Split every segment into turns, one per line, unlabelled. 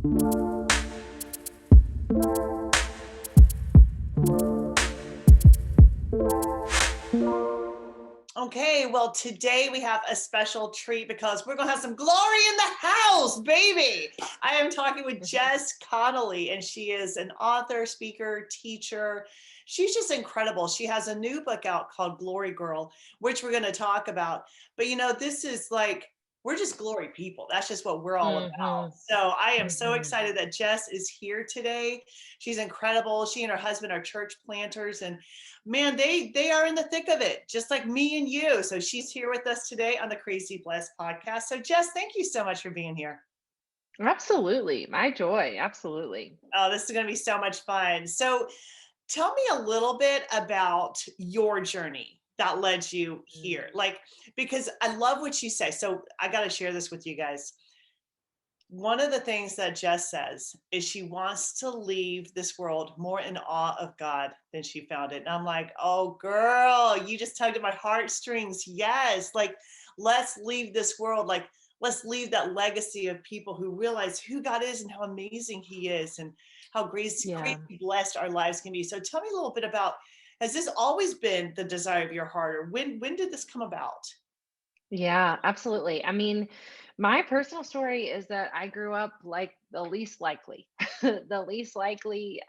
Okay, well, today we have a special treat because we're going to have some glory in the house, baby. I am talking with Jess Connolly, and she is an author, speaker, teacher. She's just incredible. She has a new book out called Glory Girl, which we're going to talk about. But this is like, we're just glory people. That's just what we're all about.
Mhm,
So I am so
mhm.
excited that Jess is here today. She's incredible. She and her husband are church planters, and man, they are in the thick of it, just like me and you. So she's here with us today on the Crazy Blessed podcast. So Jess, thank you so much for being here.
Absolutely. My joy. Absolutely.
Oh, this is going to be so much fun. So tell me a little bit about your journey that led you here.
Mm.
Like, because I love what you say. So I got to share this with you guys. One of the things that Jess says is she wants to leave this world more in awe of God than she found it. And I'm like, oh, girl, you just tugged at my heartstrings. Yes. Like, let's leave this world. Like, let's leave that legacy of people who realize who God is and how amazing He is and how
Yeah.
crazy blessed our lives can be. So tell me a little bit about, has this always been the desire of your heart, or when did this come about?
Yeah, absolutely. I mean, my personal story is that I grew up like the least likely, the least likely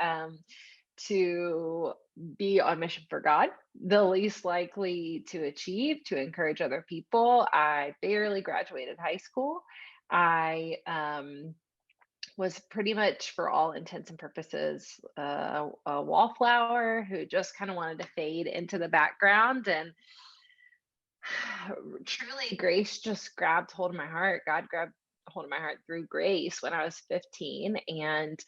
to be on mission for God, the least likely to achieve, to encourage other people. I barely graduated high school. I was pretty much, for all intents and purposes, a wallflower who just kind of wanted to fade into the background. And truly, grace just grabbed hold of my heart. God grabbed hold of my heart through grace when I was 15. And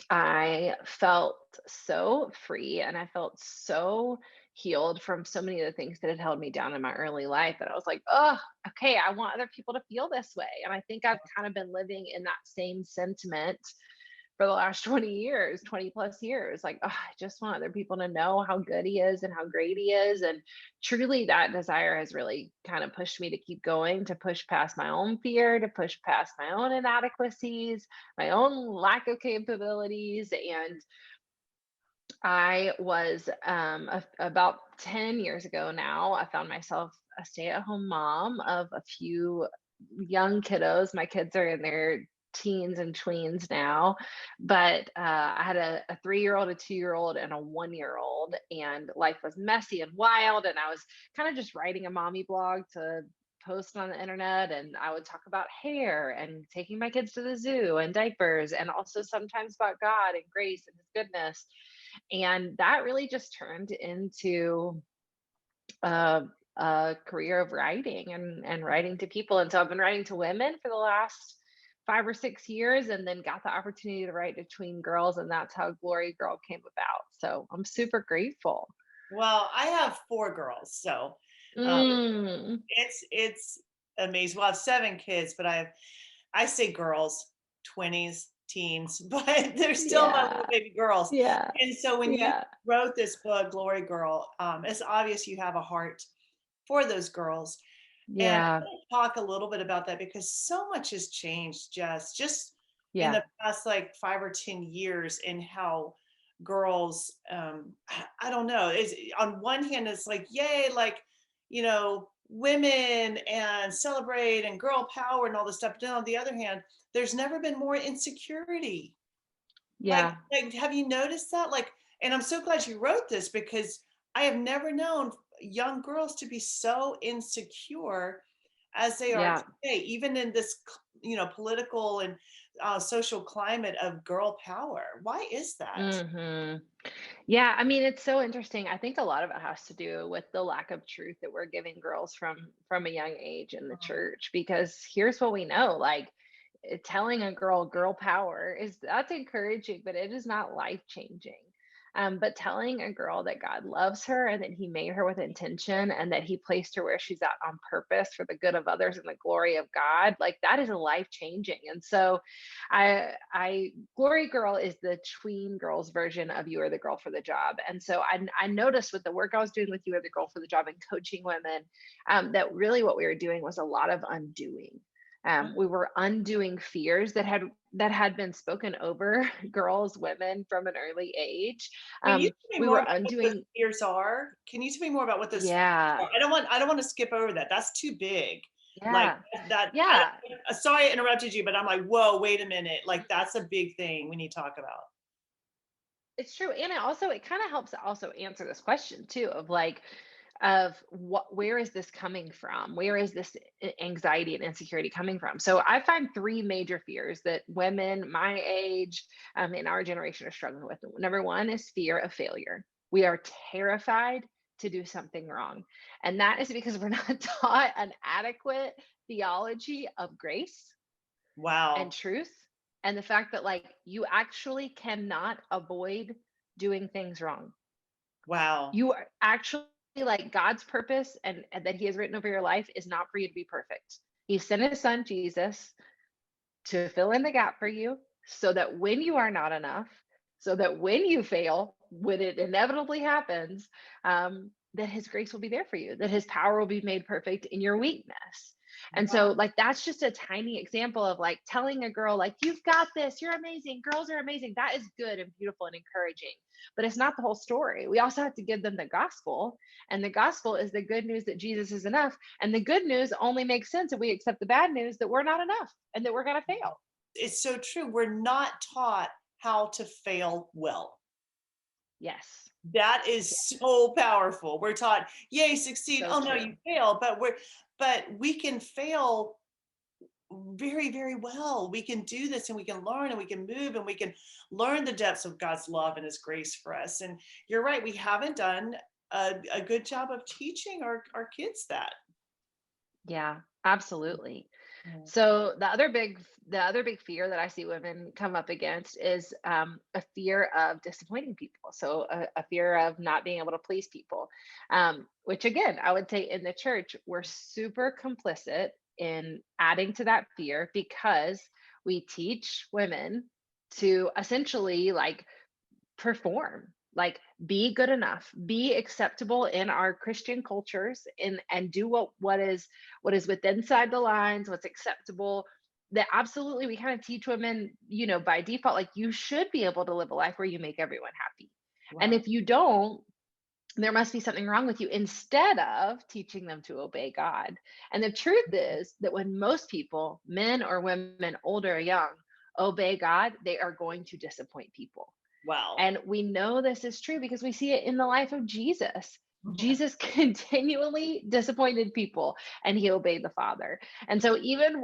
I felt so free and I felt so healed from so many of the things that had held me down in my early life that I was like, oh, okay, I want other people to feel this way. And I think I've kind of been living in that same sentiment for the last 20 years, 20 plus years. Like, oh, I just want other people to know how good He is and how great He is. And truly, that desire has really kind of pushed me to keep going, to push past my own fear, to push past my own inadequacies, my own lack of capabilities. And I was about 10 years ago now, I found myself a stay at home mom of a few young kiddos. My kids are in their teens and tweens now, but I had a 3 year old, a 2 year old, and a 1 year old, and life was messy and wild. And I was kind of just writing a mommy blog to post on the internet, and I would talk about hair and taking my kids to the zoo and diapers, and also sometimes about God and grace and His goodness. And that really just turned into a, a career of writing and writing to people. And so I've been writing to women for the last 5 or 6 years, and then got the opportunity to write to tween girls, and that's how Glory Girl came about. So I'm super grateful.
Well, I have four girls, so um,
Mm,
it's amazing. Well, I have seven kids, but I say girls, 20s, teens, but they're still my
yeah,
little baby girls.
yeah,
And so when you
yeah,
wrote this book, Glory Girl, it's obvious you have a heart for those girls. And I
yeah,
want to talk a little bit about that because so much has changed, just in
yeah,
the past like 5 or 10 years in how girls, I don't know, is on one hand it's like yay, like women and celebrate and girl power and all this stuff. But then on the other hand, there's never been more insecurity. Like,
yeah,
have you noticed that? Like, and I'm so glad you wrote this because I have never known young girls to be so insecure as they are
yeah.
today, even in this, political and social climate of girl power. Why is that?
Hmm. Yeah, I mean, it's so interesting. I think a lot of it has to do with the lack of truth that we're giving girls from a young age in the
Mhm.
church. Because here's what we know, like telling a girl power is, that's encouraging, but it is not life changing. But telling a girl that God loves her and that He made her with intention and that He placed her where she's at on purpose for the good of others and the glory of God, like that is life changing. And so I Glory Girl is the tween girls version of You Are the Girl for the Job. And so I noticed with the work I was doing with You Are the Girl for the Job and coaching women, that really what we were doing was a lot of undoing. We were undoing fears that had been spoken over girls, women from an early age.
Can you tell me
We
more
were
about what those
undoing,
fears are? Can you tell me more about what those fears
yeah,
are? I don't want to skip over that. That's too big. Like
yeah,
that
yeah.
sorry I interrupted you, but I'm like, whoa, wait a minute. Like that's a big thing we need to talk about.
It's true, and it kind of helps to also answer this question too of like, of what, where is this coming from? Where is this anxiety and insecurity coming from? So I find three major fears that women my age, in our generation, are struggling with. Number one is fear of failure. We are terrified to do something wrong, and that is because we're not taught an adequate theology of grace and
Wow.
truth, and the fact that like you actually cannot avoid doing things wrong.
Wow.
You are actually, like, God's purpose and that he has written over your life is not for you to be perfect. He sent his son Jesus to fill in the gap for you so that when you are not enough, so that when you fail, when it inevitably happens, that his grace will be there for you, that his power will be made perfect in your weakness. And
Wow.
so, like, that's just a tiny example of like telling a girl, like, you've got this, you're amazing, girls are amazing. That is good and beautiful and encouraging, but it's not the whole story. We also have to give them the gospel. And the gospel is the good news that Jesus is enough. And the good news only makes sense if we accept the bad news that we're not enough and that we're going to fail.
It's so true. We're not taught how to fail well.
Yes.
That is
Yes.
so powerful. We're taught, yay, succeed.
So
Oh no, you
true.
fail, but we can fail very, very well. We can do this and we can learn and we can move and we can learn the depths of God's love and his grace for us. And you're right, we haven't done a good job of teaching our kids that.
Yeah, absolutely.
Mm.
So the other big fear that I see women come up against is a fear of disappointing people. So a fear of not being able to please people, which again, I would say in the church, we're super complicit in adding to that fear because we teach women to essentially like perform, like be good enough, be acceptable in our Christian cultures, and do what is within inside the lines, what's acceptable. That absolutely, we kind of teach women, by default, like you should be able to live a life where you make everyone happy, and
Wow.
if you don't, there must be something wrong with you, instead of teaching them to obey God. And the truth is that when most people, men or women, old or young, obey God, they are going to disappoint people.
Wow.
And we know this is true because we see it in the life of Jesus.
Mhm.
Jesus continually disappointed people and he obeyed the Father. And so even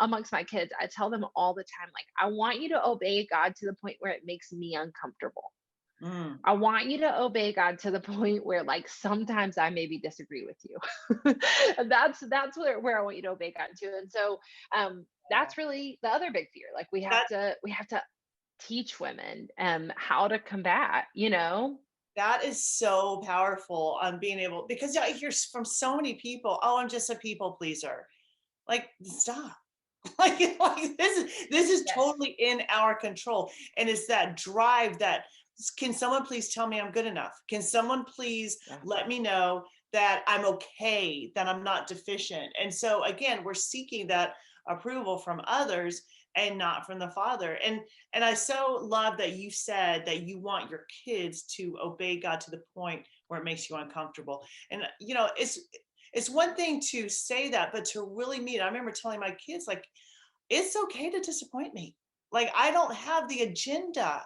amongst my kids, I tell them all the time, like, I want you to obey God to the point where it makes me uncomfortable.
Mm.
I want you to obey God to the point where like sometimes I maybe disagree with you. And that's where I want you to obey God to. And so that's really the other big fear. Like
That
we have to teach women how to combat,
that is so powerful on being able because I hear from so many people, oh, I'm just a people pleaser. Like, stop. Like this is
Yes.
totally in our control. And it's that drive that can someone please tell me I'm good enough? Can someone please
Yeah.
let me know that I'm okay, that I'm not deficient? And so again, we're seeking that approval from others and not from the Father. And I so love that you said that you want your kids to obey God to the point where it makes you uncomfortable. And it's one thing to say that, but to really mean it. I remember telling my kids, like, it's okay to disappoint me. Like, I don't have the agenda.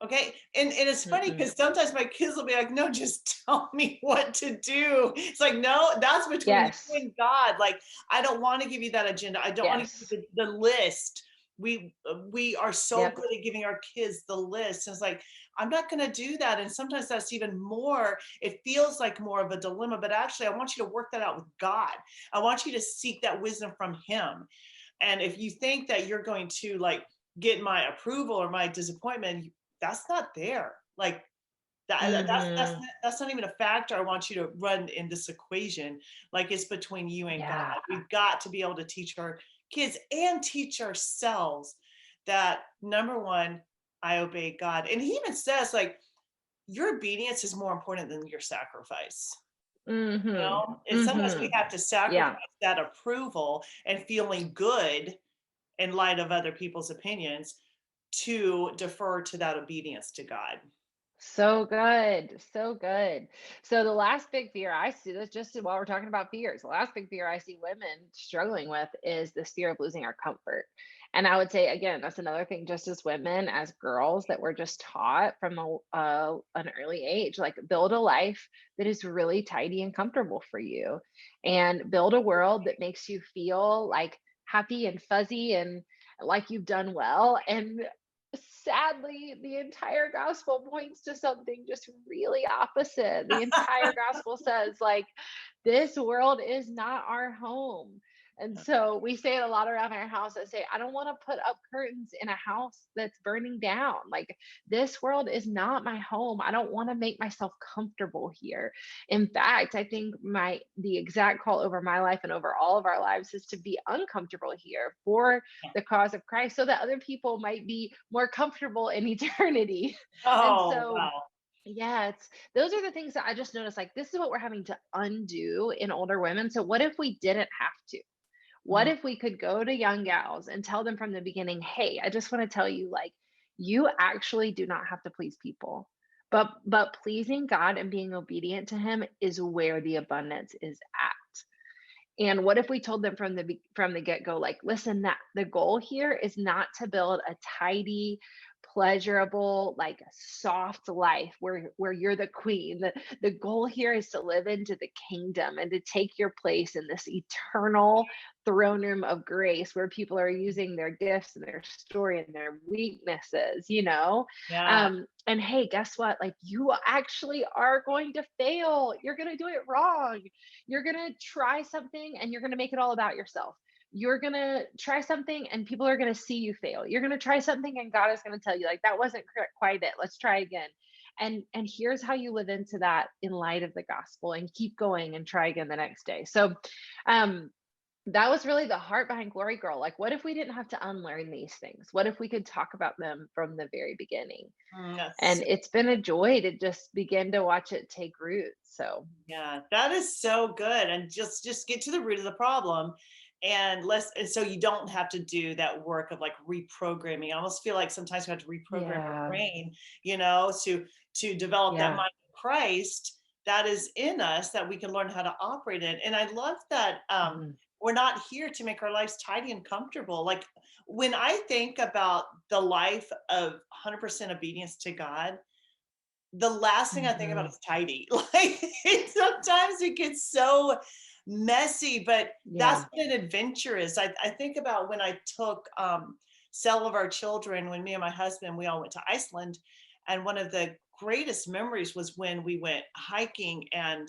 Okay. And it's funny
Mm-mm.
because sometimes my kids will be like, no, just tell me what to do. It's like, no, that's between you
Yes.
and God. Like, I don't want to give you that agenda. I don't want to give
Yes.
you the list. We are so
Yep.
good at giving our kids the list. And it's like, I'm not going to do that. And sometimes that's even more, it feels like more of a dilemma, but actually I want you to work that out with God. I want you to seek that wisdom from him. And if you think that you're going to like get my approval or my disappointment, that's not there. Like
Hmm.
that's not even a factor. I want you to run in this equation. Like it's between you and God.
Yeah.
We've got to be able to teach our kids and teach ourselves that number one, I obey God. And he even says like your obedience is more important than your sacrifice.
Mhm.
And sometimes we
Mhm.
have to sacrifice
Yeah.
that approval and feeling good in light of other people's opinions to defer to that obedience to God.
So good. So good. So the last big fear I see this just while we're talking about fears, the last big fear I see women struggling with is this fear of losing our comfort. And I would say again, that's another thing just as women, as girls that we're just taught from an early age, like build a life that is really tidy and comfortable for you and build a world that makes you feel like happy and fuzzy and like you've done well. And sadly, the entire gospel points to something just really opposite. The entire gospel says, like, this world is not our home. And so we say it a lot around our house. I say, I don't want to put up curtains in a house that's burning down. Like, this world is not my home. I don't want to make myself comfortable here. In fact, I think the exact call over my life and over all of our lives is to be uncomfortable here for the cause of Christ so that other people might be more comfortable in eternity. And
Oh,
so,
wow.
yeah, those are the things that I just noticed like this is what we're having to undo in older women. So what if we didn't have to? What
Mhm.
if we could go to young gals and tell them from the beginning, "Hey, I just want to tell you like you actually do not have to please people. But pleasing God and being obedient to him is where the abundance is at." And what if we told them from the get-go, like, listen, that the goal here is not to build a tidy, pleasurable, like soft life where you're the queen. The goal here is to live into the kingdom and to take your place in this eternal throne room of grace where people are using their gifts and their story and their weaknesses, you know?
Yeah.
And hey, guess what? Like you actually are going to fail. You're going to do it wrong. You're going to try something and you're going to make it all about yourself. You're going to try something and people are going to see you fail. You're going to try something and God is going to tell you like that wasn't quite it. Let's try again. And here's how you live into that in light of the gospel and keep going and try again the next day. So um that was really the heart behind Glory Girl. Like, what if we didn't have to unlearn these things? What if we could talk about them from the very beginning?
That's
And it's been a joy to just begin to watch it take root. So,
Yeah, that is so good. And just get to the root of the problem and so you don't have to do that work of like reprogramming. I almost feel like sometimes we have to reprogram our
yeah,
brain, to develop that
yeah.
mind of Christ that is in us that we can learn how to operate in. And I love that
Mhm,
we're not here to make our lives tidy and comfortable. Like when I think about the life of 100% obedience to God, the last thing I think about
mhm.
is tidy. Like, sometimes it gets so messy, but that's
Yeah.
what an adventure is. I think about when I took, several of our children, when me and my husband, we all went to Iceland, and one of the greatest memories was when we went hiking and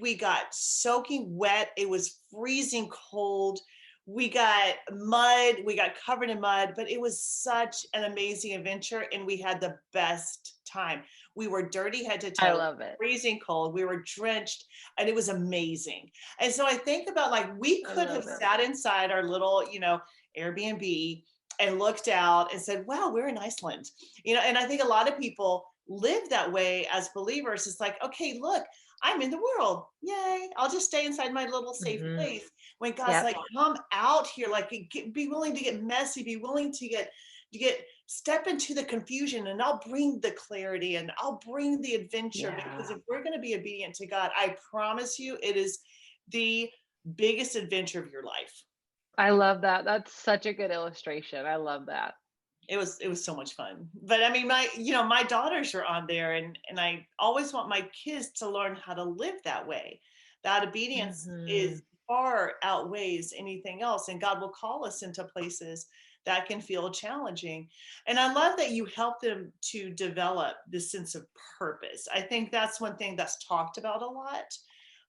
we got soaking wet. It was freezing cold. We got mud. We got covered in mud, but it was such an amazing adventure, and we had the best time. We were dirty head to
I
toe,
love it.
freezing cold. We were drenched, and it was amazing. And so I think about like we
I
could have
love it.
sat inside our little, Airbnb and looked out and said, "Wow, we're in Iceland." And I think a lot of people live that way as believers. It's like, okay, look, I'm in the world. Yay. I'll just stay inside my little safe
Mhm.
place. When God's
Yep.
like, come out here, like be willing to get messy, be willing to get step into the confusion, and I'll bring the clarity and I'll bring the adventure. Because
Yeah.
if we're going to be obedient to God, I promise you it is the biggest adventure of your life.
I love that. That's such a good illustration. I love that.
It was so much fun. But I mean, my daughters are on there, and I always want my kids to learn how to live that way. That obedience is
Mhm.
far outweighs anything else, and God will call us into places that can feel challenging. And I love that you help them to develop this sense of purpose. I think that's one thing that's talked about a lot,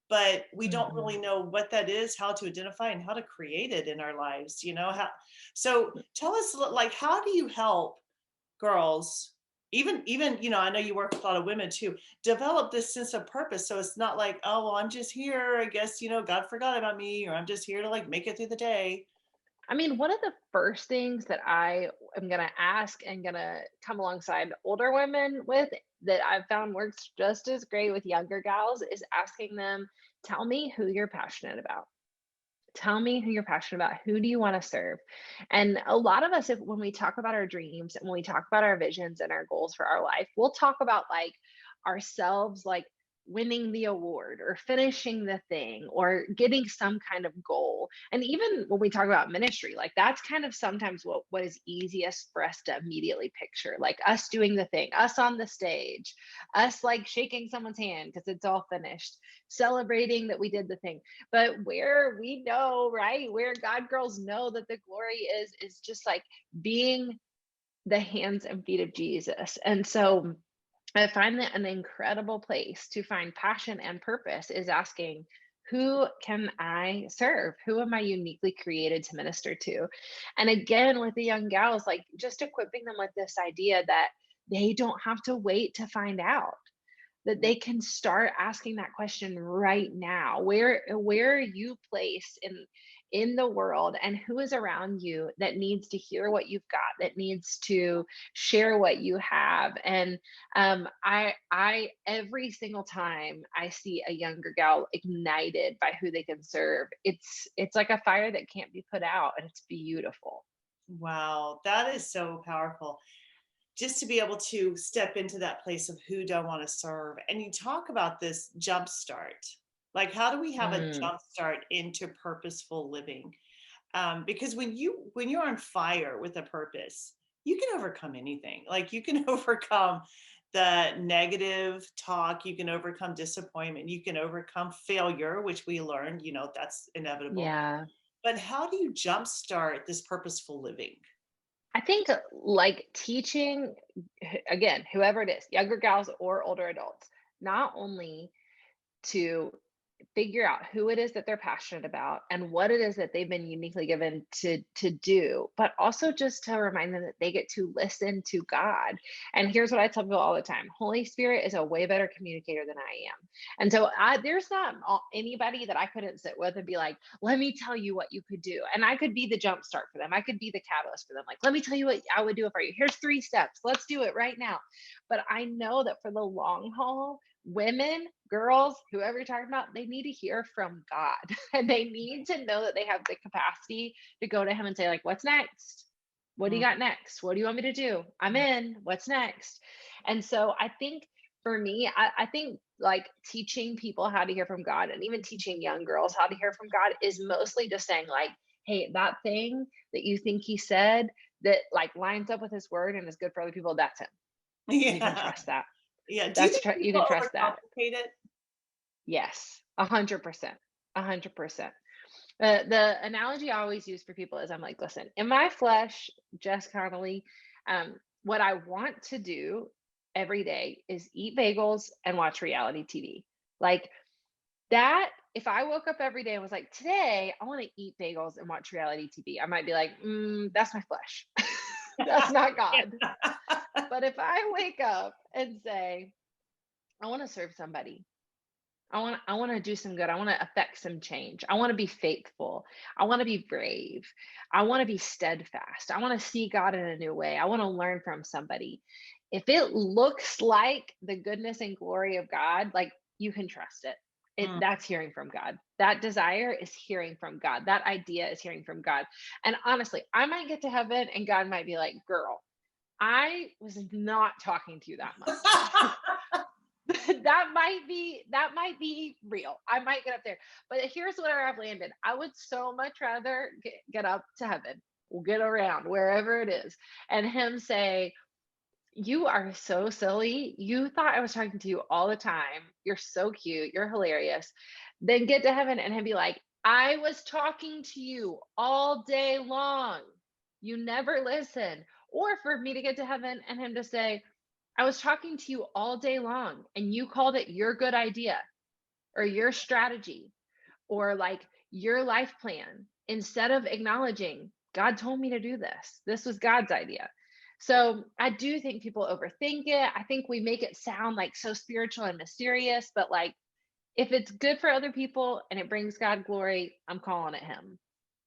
but we don't really
Mhm.
know what that is, how to identify and how to create it in our lives, how. So tell us, like, how do you help girls, even, I know you work with a lot of women too, develop this sense of purpose, so it's not like, oh, well, I'm just here, I guess, God forgot about me, or I'm just here to like make it through the day.
I mean, one of the first things that I am going to ask and going to come alongside older women with, that I've found works just as great with younger gals, is asking them, tell me who you're passionate about. Tell me who you're passionate about. Who do you want to serve? And a lot of us, if when we talk about our dreams and when we talk about our visions and our goals for our life, we'll talk about like ourselves, like winning the award or finishing the thing or getting some kind of goal. And even when we talk about ministry, like that's kind of sometimes what is easiest for us to immediately picture, like us doing the thing, us on the stage, us like shaking someone's hand because it's all finished, celebrating that we did the thing. But where we know, right, where God girls know that the glory is just like being the hands and feet of Jesus. And so I find that an incredible place to find passion and purpose is asking, who can I serve? Who am I uniquely created to minister to? And again, with the young gals, like just equipping them with this idea that they don't have to wait to find out, that they can start asking that question right now. Where are you placed in the world, and who is around you that needs to hear what you've got, that needs to share what you have? And I every single time I see a younger gal ignited by who they can serve, it's like a fire that can't be put out, and it's beautiful.
Wow, that is so powerful. Just to be able to step into that place of who do I want to serve. And you talk about this jump start. Like, how do we have a
Mm,
jump start into purposeful living? Because when you're on fire with a purpose, you can overcome anything. Like you can overcome the negative talk, you can overcome disappointment, you can overcome failure, which we learned, that's inevitable.
yeah.
But how do you jumpstart this purposeful living?
I think like teaching, again, whoever it is, younger gals or older adults, not only to figure out who it is that they're passionate about and what it is that they've been uniquely given to do, but also just to remind them that they get to listen to God. And here's what I tell people all the time: Holy Spirit is a way better communicator than I am. And so there's not anybody that I couldn't sit with and be like, let me tell you what you could do. And I could be the jump start for them. I could be the catalyst for them. Like, let me tell you what I would do for you. Here's 3 steps. Let's do it right now. But I know that for the long haul, women, girls, whoever you're talking about, they need to hear from God. And they need to know that they have the capacity to go to Him and say, like, what's next? What do you
Mm,
got next? What do you want me to do? I'm in. What's next? And so I think for me, I think like teaching people how to hear from God and even teaching young girls how to hear from God is mostly just saying, like, hey, that thing that you think He said that like lines up with His word and is good for other people, that's Him. You can
yeah.
trust that.
Yeah. Do you
That's
think
you
people
can trust that.
overcomplicate it?
Yes, 100%. 100%. The analogy I always use for people is I'm like, listen, in my flesh, Jess Connolly, what I want to do every day is eat bagels and watch reality TV. Like that, if I woke up every day and was like, today I want to eat bagels and watch reality TV, I might be like, that's my flesh. That's not God. But if I wake up and say, I want to serve somebody, I want to do some good. I want to affect some change. I want to be faithful. I want to be brave. I want to be steadfast. I want to see God in a new way. I want to learn from somebody. If it looks like the goodness and glory of God, like you can trust it.
Mm.
That's hearing from God. That desire is hearing from God. That idea is hearing from God. And honestly, I might get to heaven and God might be like, "Girl, I was not talking to you that much." That might be real. I might get up there. But here's where I've landed. I would so much rather get up to heaven, or get around wherever it is, and Him say, you are so silly. You thought I was talking to you all the time. You're so cute. You're hilarious. Then get to heaven and Him be like, I was talking to you all day long. You never listen. Or for me to get to heaven and Him to say, I was talking to you all day long and you called it your good idea or your strategy or like your life plan, instead of acknowledging God told me to do this. This was God's idea. So I do think people overthink it. I think we make it sound like so spiritual and mysterious, but like if it's good for other people and it brings God glory, I'm calling it Him.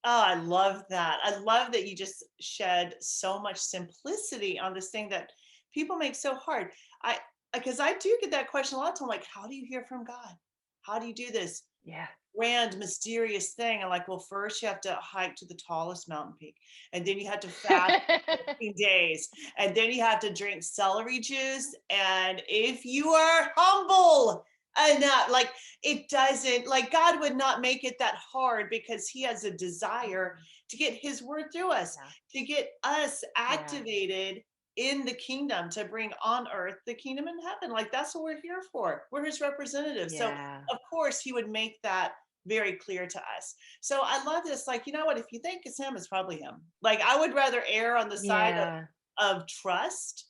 Oh, I love that. I love that you just shed so much simplicity on this thing that people make so hard. I because I do get that question a lot of time, like, how do you hear from God? How do you do this
Yeah.
grand, mysterious thing? And like, well, first you have to hike to the tallest mountain peak, and then you have to fast 14 days, and then you have to drink celery juice. And if you are humble enough, like it doesn't, like God would not make it that hard because He has a desire
Mhm.
to get His word through us,
Yeah.
to get us
Yeah.
activated in the kingdom, to bring on earth the kingdom in heaven. Like that's what we're here for. We're His representatives. So,
Yeah.
of course, He would make that very clear to us. So I love this. Like, you know what? If you think it's Him, it's probably Him. Like, I would rather err on the side
Yeah.
of trust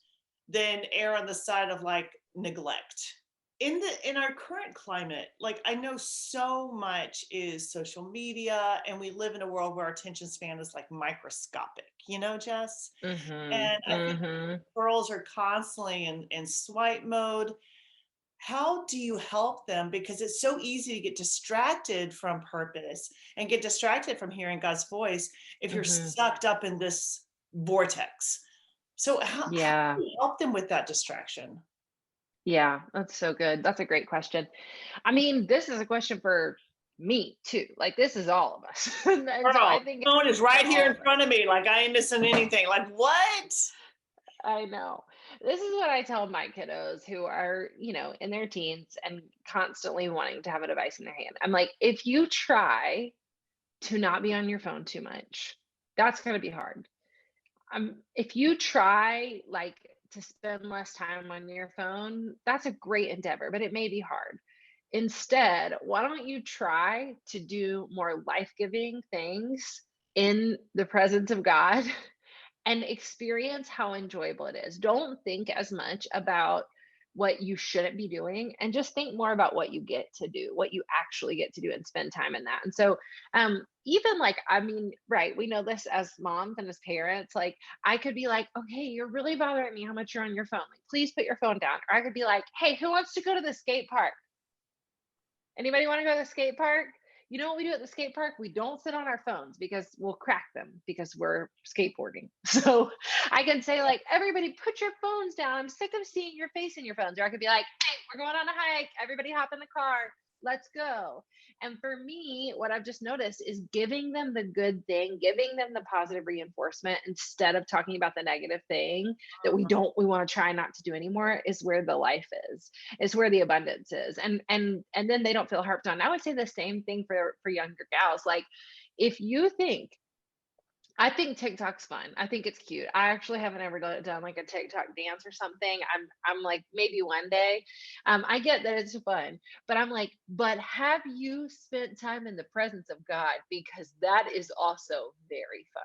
than err on the side of like neglect. In our current climate, like I know so much is social media, and we live in a world where our attention span is like microscopic, Jess.
Mhm.
And I think
Mhm.
girls are constantly in swipe mode. How do you help them? Because it's so easy to get distracted from purpose and get distracted from hearing God's voice if you're
Mhm.
sucked up in this vortex. So how do
Yeah.
you help them with that distraction?
Yeah, that's so good. That's a great question. I mean, this is a question for me too. Like this is all of us. And so
Girl,
I think
the phone is
it's for
right here
all
in
of us.
front of me. Like I ain't missing anything. Like what?
I know. This is what I tell my kiddos who are, in their teens and constantly wanting to have a device in their hand. I'm like, if you try to not be on your phone too much, that's going to be hard. If you try like to spend less time on your phone, that's a great endeavor, but it may be hard. Instead, why don't you try to do more life-giving things in the presence of God and experience how enjoyable it is. Don't think as much about what you shouldn't be doing and just think more about what you get to do, what you actually get to do and spend time in that. And so even like I mean, right, we know this as moms and as parents, like I could be like, "Okay, you're really bothering me how much you're on your phone. Like please put your phone down." Or I could be like, "Hey, who wants to go to the skate park? Anybody want to go to the skate park?" You know what we do at the skate park? We don't sit on our phones because we'll crack them because we're skateboarding. So I can say, like, everybody put your phones down. I'm sick of seeing your face in your phones. Or I could be like, hey, we're going on a hike. Everybody hop in the car. Let's go. And for me, what I've just noticed is giving them the good thing, giving them the positive reinforcement instead of talking about the negative thing that we want to try not to do anymore is where the life is where the abundance is, and then they don't feel harped on. I would say the same thing for younger gals. Like if you think, I think TikTok's fun. I think it's cute. I actually haven't ever done like a TikTok dance or something. I'm like maybe one day. I get that it's fun, but I'm like, but have you spent time in the presence of God? Because that is also very fun.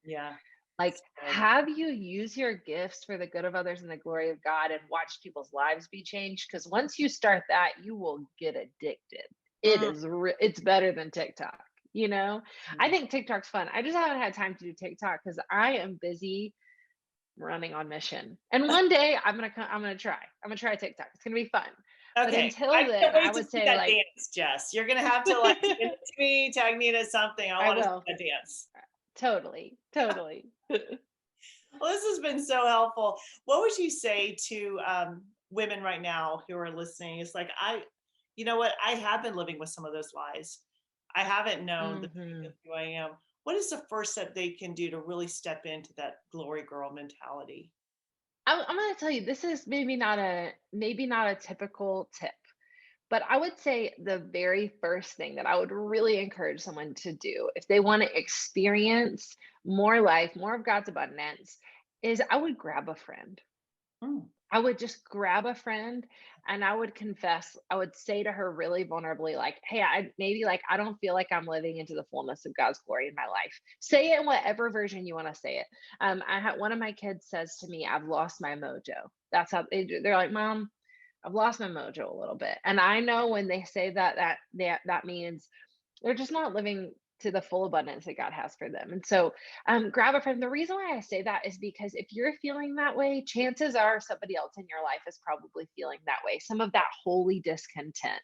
Yeah.
Like,
It's good.
have you used your gifts for the good of others and the glory of God and watched people's lives be changed? Because once you start that, you will get addicted.
Mm,
It's better than TikTok, you know? I
yeah.
think TikTok's fun. I just haven't had time to do TikTok because I am busy running on mission. And one day I'm gonna try. I'm gonna try TikTok. It's gonna be fun. But
Okay. I
until
can't
then, I
wait to
wothis
see
say
that
like,
dance, Jess. You're gonna have to like send it to me, tag me into something. I
I
want to see
will.
that dance.
Totally, totally.
Well, this has been so helpful. What would you say to women right now who are listening? It's like, you know what? I have been living with some of those lies. I haven't known the truth of
Mhm.
who I am. What is the first step they can do to really step into that glory girl mentality?
I'm gonna tell you, this is maybe not a typical tip, but I would say the very first thing that I would really encourage someone to do if they want to experience more life, more of God's abundance, is I would grab a friend.
Mm,
I would just grab a friend and I would confess. I would say to her really vulnerably, like, hey, I don't feel like I'm living into the fullness of God's glory in my life. Say it in whatever version you want to say it. I had one of my kids says to me, I've lost my mojo. That's how they do. They're like, Mom, I've lost my mojo a little bit. And I know when they say that means they're just not living to the full abundance that God has for them. And so, grab a friend. The reason why I say that is because if you're feeling that way, chances are somebody else in your life is probably feeling that way. Some of that holy discontent.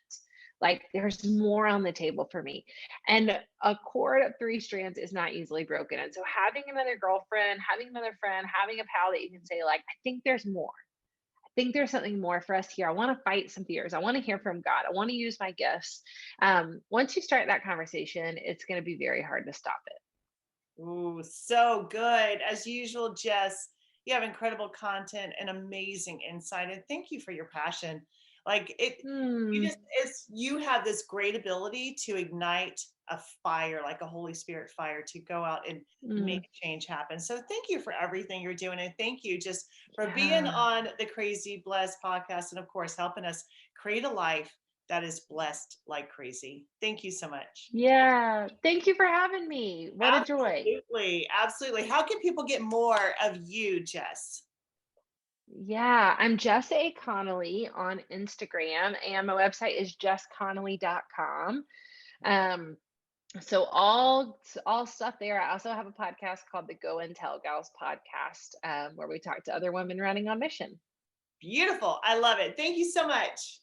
Like there's more on the table for me. And a cord of three strands is not easily broken. And so having another girlfriend, having another friend, having a pal that you can say, like, I think there's more. I think there's something more for us here. I want to fight some fears. I want to hear from God. I want to use my gifts. Once you start that conversation, it's going to be very hard to stop it.
Ooh, so good. As usual, Jess, you have incredible content and amazing insight. And thank you for your passion. Like you
Hmm.
just, you have this great ability to ignite a fire, like a Holy Spirit fire, to go out and
Mm,
make change happen. So thank you for everything you're doing. And thank you just for being
yeah.
on the Crazy Blessed podcast. And of course, helping us create a life that is blessed like crazy. Thank you so much.
Yeah. Thank you for having me. What a joy.
Absolutely, absolutely. How can people get more of you, Jess?
Yeah, I'm Jess A. Connolly on Instagram, and my website is jessconnolly.com. Um, so all stuff there. I also have a podcast called the Go and Tell Gals podcast, where we talk to other women running on mission.
Beautiful. I love it. Thank you so much.